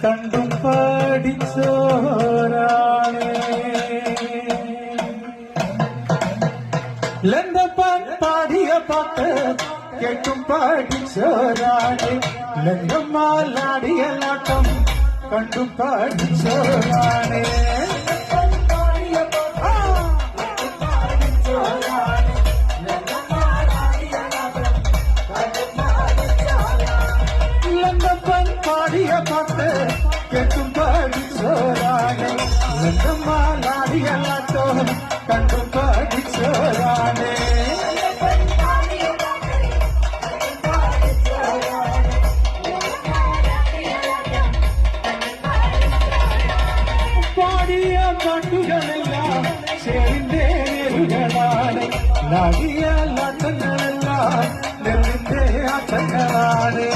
കണ്ടും പഠിച്ചോരാണ്. ലന്തപ്പാൻ പാടിയ പാട്ട് കേട്ടും പഠിച്ചോരാണ്. ലങ്കമാലാടിയ നാട്ടം കണ്ടും പഠിച്ചോരാണ്. പാടിയ പാട്ട് കേട്ടും പഠിച്ചോരാണ്. ലങ്കമാലാടിയ നാട്ടം കണ്ടും പഠിച്ചോരാണ്. പാടിയ പാട്ടുകളെല്ലാം ചേരിന്റെ നേരുകളാണ്. ലാടിയ ലാട്ടങ്ങളെല്ലാം നെല്ലിന്റെ ആട്ടങ്ങളാണ്.